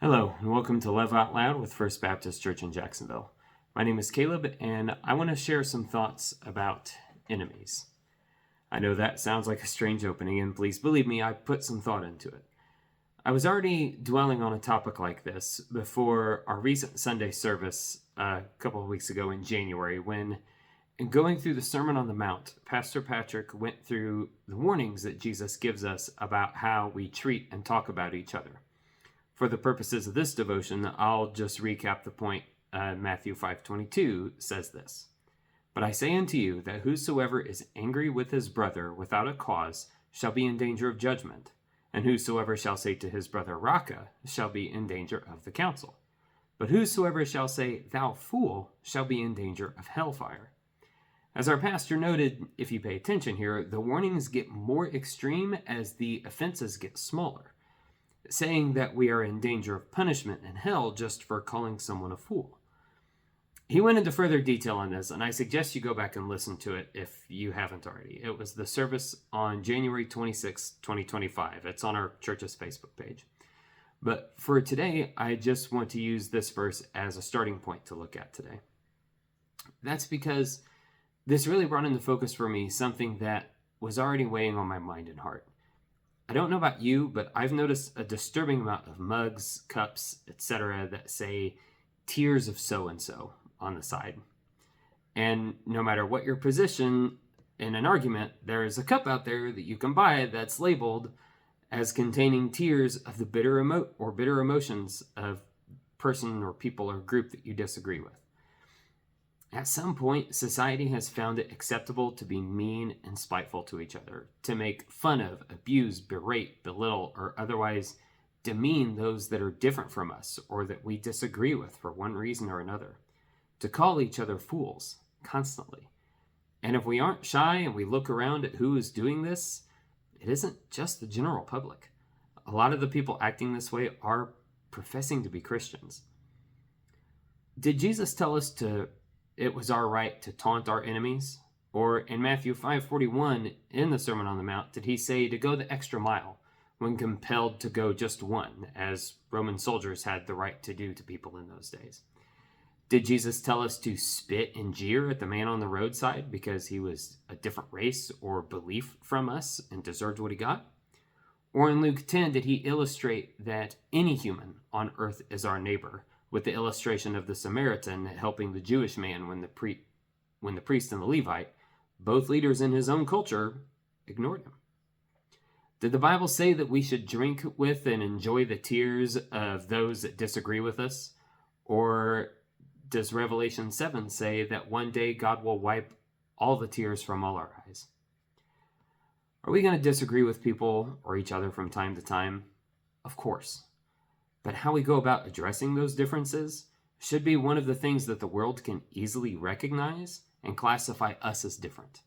Hello, and welcome to Love Out Loud with First Baptist Church in Jacksonville. My name is Caleb, and I want to share some thoughts about enemies. I know that sounds like a strange opening, and please believe me, I put some thought into it. I was already dwelling on a topic like this before our recent Sunday service a couple of weeks ago in January, when, in going through the Sermon on the Mount, Pastor Patrick went through the warnings that Jesus gives us about how we treat and talk about each other. For the purposes of this devotion, I'll just recap the point. Matthew 5:22 says this, "But I say unto you that whosoever is angry with his brother without a cause shall be in danger of judgment, and whosoever shall say to his brother Raca shall be in danger of the council. But whosoever shall say, Thou fool, shall be in danger of hellfire." As our pastor noted, if you pay attention here, the warnings get more extreme as the offenses get smaller, saying that we are in danger of punishment in hell just for calling someone a fool. He went into further detail on this, and I suggest you go back and listen to it if you haven't already. It was the service on January 26, 2025. It's on our church's Facebook page. But for today, I just want to use this verse as a starting point to look at today. That's because this really brought into focus for me something that was already weighing on my mind and heart. I don't know about you, but I've noticed a disturbing amount of mugs, cups, etc. that say "tears of so-and-so" on the side. And no matter what your position in an argument, there is a cup out there that you can buy that's labeled as containing tears of the bitter emotions of person or people or group that you disagree with. At some point, society has found it acceptable to be mean and spiteful to each other, to make fun of, abuse, berate, belittle, or otherwise demean those that are different from us or that we disagree with for one reason or another, to call each other fools constantly. And if we aren't shy and we look around at who is doing this, it isn't just the general public. A lot of the people acting this way are professing to be Christians. Did Jesus tell us it was our right to taunt our enemies? Or in Matthew 5:41 in the Sermon on the Mount, did he say to go the extra mile when compelled to go just one, as Roman soldiers had the right to do to people in those days? Did Jesus tell us to spit and jeer at the man on the roadside because he was a different race or belief from us and deserved what he got? Or in Luke 10, did he illustrate that any human on earth is our neighbor, with the illustration of the Samaritan helping the Jewish man when the priest and the Levite, both leaders in his own culture, ignored him? Did the Bible say that we should drink with and enjoy the tears of those that disagree with us? Or does Revelation 7 say that one day God will wipe all the tears from all our eyes? Are we going to disagree with people or each other from time to time? Of course. But how we go about addressing those differences should be one of the things that the world can easily recognize and classify us as different.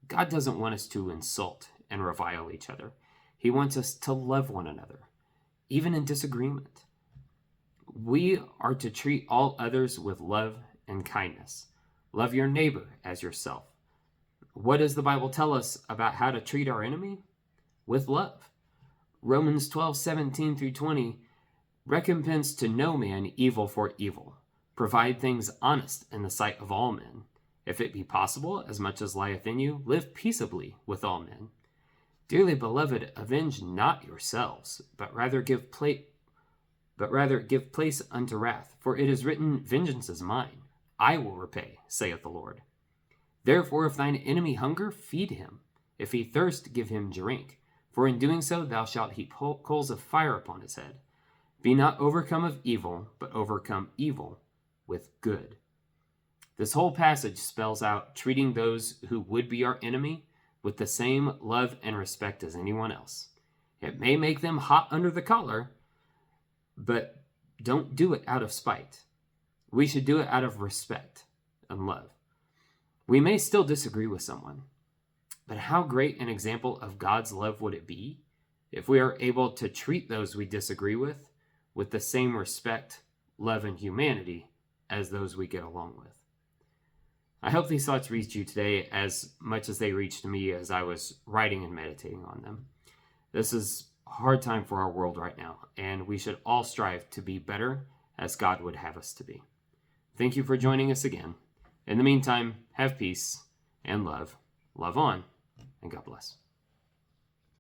God doesn't want us to insult and revile each other. He wants us to love one another, even in disagreement. We are to treat all others with love and kindness. Love your neighbor as yourself. What does the Bible tell us about how to treat our enemy? With love. Romans 12:17-20, "Recompense to no man evil for evil. Provide things honest in the sight of all men. If it be possible, as much as lieth in you, live peaceably with all men. Dearly beloved, avenge not yourselves, but rather give place unto wrath. For it is written, Vengeance is mine, I will repay, saith the Lord. Therefore, if thine enemy hunger, feed him. If he thirst, give him drink. For in doing so thou shalt heap coals of fire upon his head. Be not overcome of evil, but overcome evil with good." This whole passage spells out treating those who would be our enemy with the same love and respect as anyone else. It may make them hot under the collar, but don't do it out of spite. We should do it out of respect and love. We may still disagree with someone, but how great an example of God's love would it be if we are able to treat those we disagree with the same respect, love, and humanity as those we get along with. I hope these thoughts reached you today as much as they reached me as I was writing and meditating on them. This is hard time for our world right now, and we should all strive to be better as God would have us to be. Thank you for joining us again. In the meantime, have peace and love. Love on, and God bless.